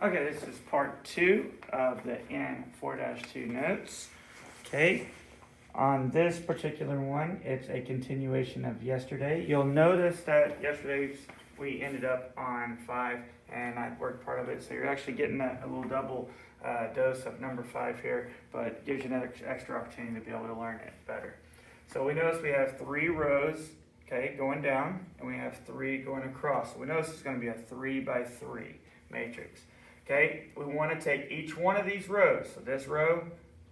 Okay, this is part 2 of the N4-2 notes. Okay, on this particular one, it's a continuation of yesterday. You'll notice that yesterday's we ended up on 5, and I worked part of it, so you're actually getting a little double dose of number 5 here, but gives you another extra opportunity to be able to learn it better. So we notice we have 3 rows, okay, going down, and we have 3 going across. So we notice it's going to be a 3 by 3 matrix. Okay, we want to take each one of these rows. So this row,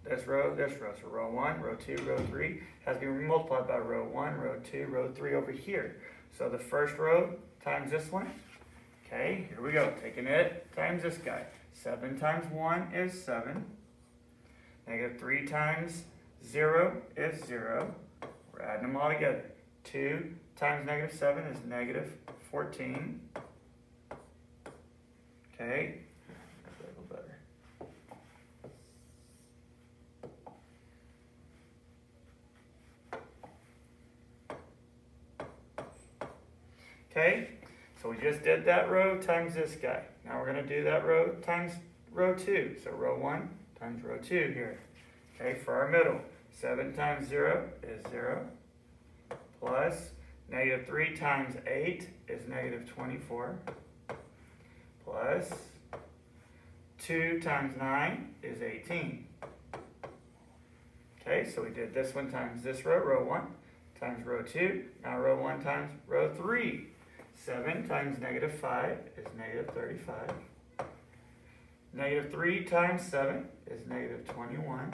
this row, this row. So row 1, row 2, row 3 has to be multiplied by row 1, row 2, row 3 over here. So the first row times this one. Okay, here we go. Taking it times this guy. 7 times 1 is 7. Negative 3 times 0 is 0. We're adding them all together. 2 times negative 7 is negative 14. Okay. A little better. Okay, so we just did that row times this guy. Now we're going to do that row times row 2. So row 1 times row 2 here. Okay, for our middle. 7 times 0 is 0. Plus negative 3 times 8 is negative 24. Plus 2 times 9 is 18. Okay, so we did this one times this row, row 1, times row 2. Now row 1 times row 3. 7 times negative 5 is negative 35. Negative 3 times 7 is negative 21.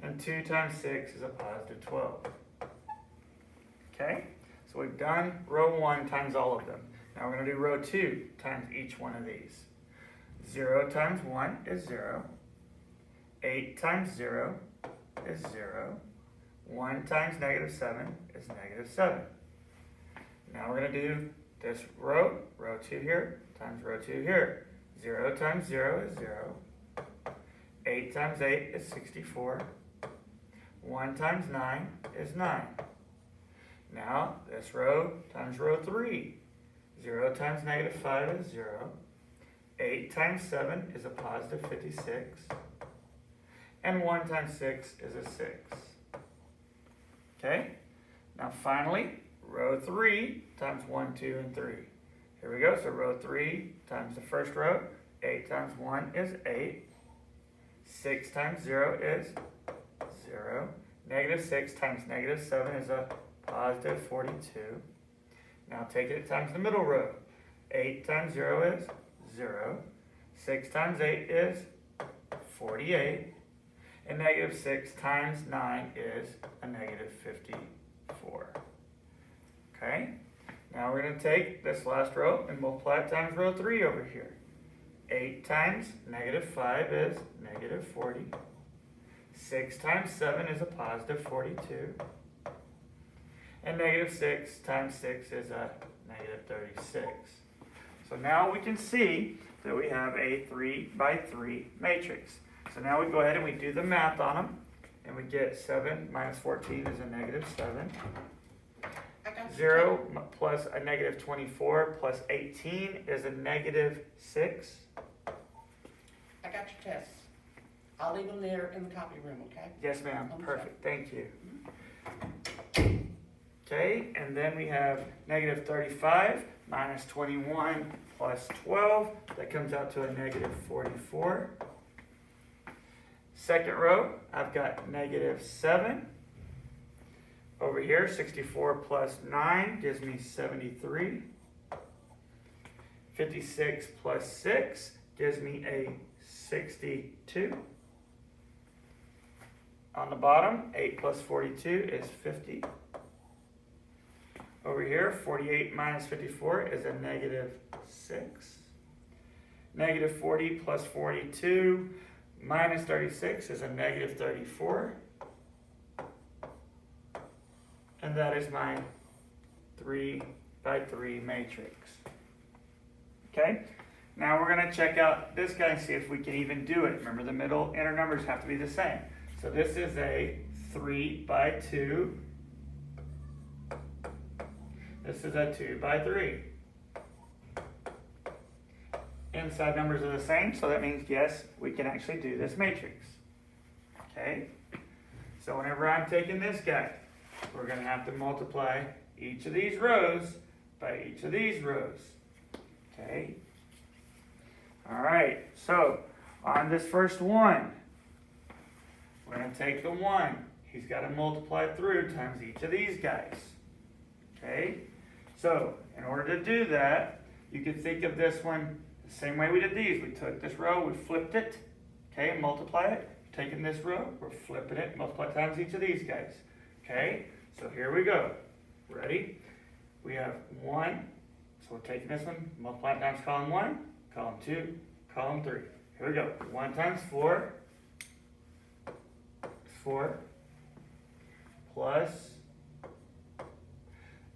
And 2 times 6 is a positive 12. Okay, so we've done row 1 times all of them. Now we're going to do row 2 times each one of these. 0 times 1 is 0. 8 times 0 is 0. 1 times negative 7 is negative 7. Now we're going to do this row, row 2 here, times row 2 here. 0 times 0 is 0. 8 times 8 is 64. 1 times 9 is 9. Now this row times row 3. 0 times negative 5 is 0. 8 times 7 is a positive 56. And 1 times 6 is a 6. Okay? Now finally, row 3 times 1, 2, and 3. Here we go. So row 3 times the first row. 8 times 1 is 8. 6 times 0 is 0. Negative 6 times negative 7 is a positive 42. Now take it times the middle row. 8 times 0 is 0. 6 times 8 is 48. And negative 6 times 9 is a negative 54. Okay? Now we're going to take this last row and multiply it times row 3 over here. 8 times negative 5 is negative 40. 6 times 7 is a positive 42. And negative 6 times 6 is a negative 36. So now we can see that we have a 3 by 3 matrix. So now we go ahead and we do the math on them. And we get 7 minus 14 is a negative 7. 0 plus a negative 24 plus 18 is a negative 6. I got your tests. I'll leave them there in the copy room, okay? Yes, ma'am. Perfect. Thank you. Okay, and then we have negative 35 minus 21 plus 12. That comes out to a negative 44. Second row, I've got negative 7. Over here, 64 plus 9 gives me 73. 56 plus 6 gives me a 62. On the bottom, 8 plus 42 is 50. Over here, 48 minus 54 is a negative 6. Negative 40 plus 42 minus 36 is a negative 34. And that is my 3 by 3 matrix. Okay? Now we're going to check out this guy and see if we can even do it. Remember, the middle inner numbers have to be the same. So this is a 3 by 2. This is a 2 by 3. inside numbers are the same, so that means yes, we can actually do this matrix. Okay? So whenever I'm taking this guy, we're going to have to multiply each of these rows by each of these rows. Okay? Alright, so on this first one, we're going to take the 1. He's got to multiply through times each of these guys. Okay? So, in order to do that, you could think of this one the same way we did these. We took this row, we flipped it, okay, and multiply it. Taking this row, we're flipping it, multiply times each of these guys. Okay? So here we go. Ready? We have 1. So we're taking this one, multiply it times column 1, column 2, column 3. Here we go. 1 times 4 is 4 plus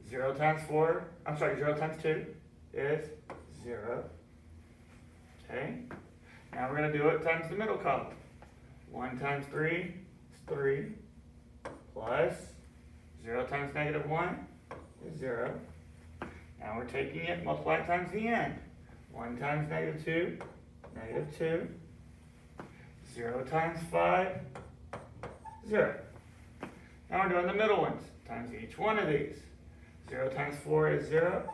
0 times 4, 0 times 2 is 0. Okay? Now we're going to do it times the middle column. 1 times 3 is 3 plus 0 times negative 1 is 0. Now we're taking it, multiplying times the end. 1 times negative 2, negative 2. 0 times 5, 0. Now we're doing the middle ones, times each one of these. 0 times 4 is 0,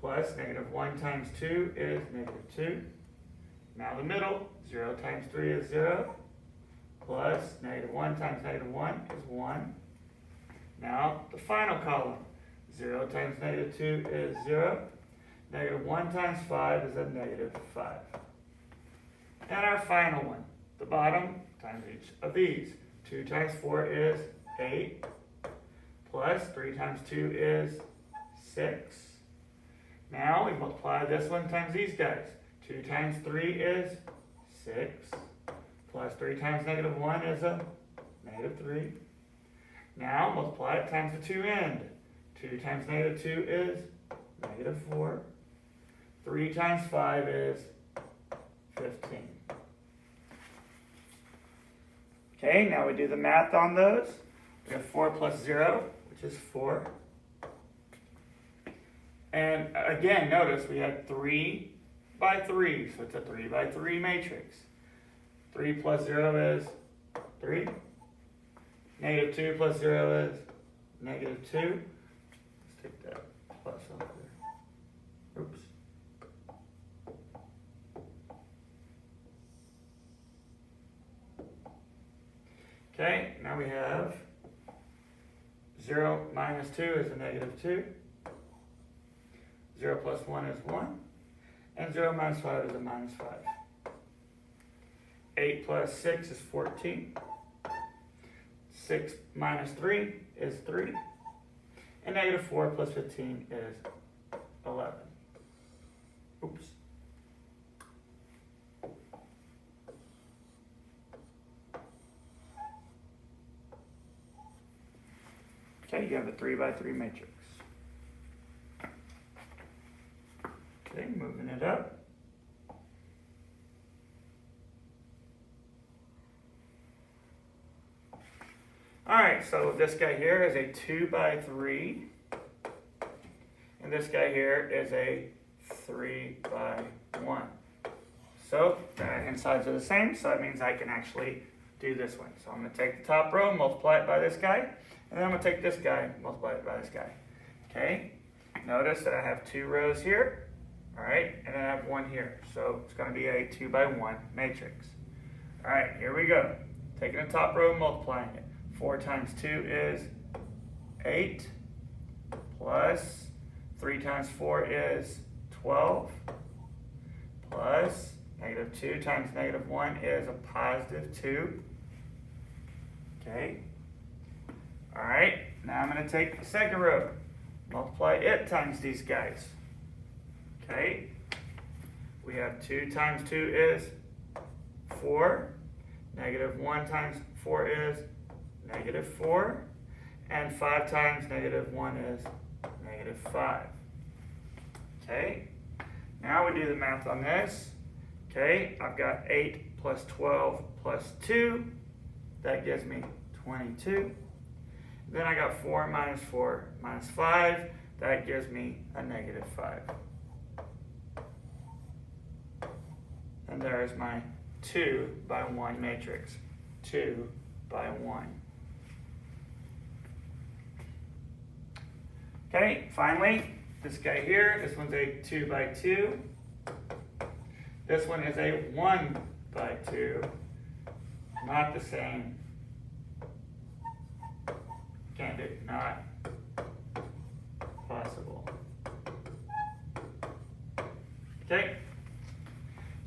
plus negative 1 times 2 is negative 2. Now the middle, 0 times 3 is 0, plus negative 1 times negative 1 is 1. Now the final column, 0 times negative 2 is 0. Negative 1 times 5 is a negative 5. And our final one, the bottom, times each of these. 2 times 4 is 8, plus 3 times 2 is 6. Now we multiply this one times these guys. 2 times 3 is 6, plus 3 times negative 1 is a negative 3. Now multiply it times the 2 end. 2 times negative 2 is negative 4. 3 times 5 is 15. Okay, now we do the math on those. We have 4 plus 0, which is 4. And again, notice we had 3 by 3, so it's a 3 by 3 matrix. 3 plus 0 is 3. Negative 2 plus 0 is negative 2. Let's take that plus off there. Oops. Okay, now we have 0 minus 2 is a negative 2. 0 plus 1 is 1. And 0 minus 5 is a minus 5. 8 plus 6 is 14. 6 minus 3 is 3. And negative 4 plus 15 is 11. Oops. Okay, you have a 3 by 3 matrix. Okay, moving it up. Alright, so this guy here is a 2 by 3. And this guy here is a 3 by 1. So, the right-hand sides are the same, so that means I can actually do this one. So I'm going to take the top row, multiply it by this guy, and then I'm going to take this guy, multiply it by this guy. Okay, notice that I have 2 rows here, alright, and then I have 1 here. So it's going to be a 2 by 1 matrix. Alright, here we go. Taking the top row, multiplying it. 4 times 2 is 8, plus 3 times 4 is 12, plus negative 2 times negative 1 is a positive 2. Okay. Alright, now I'm going to take the second row, multiply it times these guys. Okay. We have 2 times 2 is 4, negative 1 times 4 is negative 4, and 5 times negative 1 is negative 5. Okay, now we do the math on this. Okay, I've got 8 plus 12 plus 2. That gives me 22. Then I got 4 minus 5. That gives me a negative 5. there is my 2 by 1 matrix. 2 by 1. Okay, finally, this guy here, this one's a 2 by 2. This one is a 1 by 2. Not the same. Can't do it. Not possible. Okay.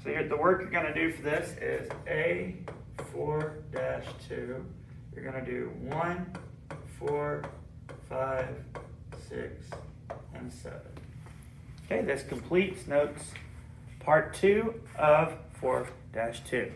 So the work you're going to do for this is A4-2. You're going to do 1, 4, 5, 6, and 7. Okay, this completes notes part 2 of 4-2.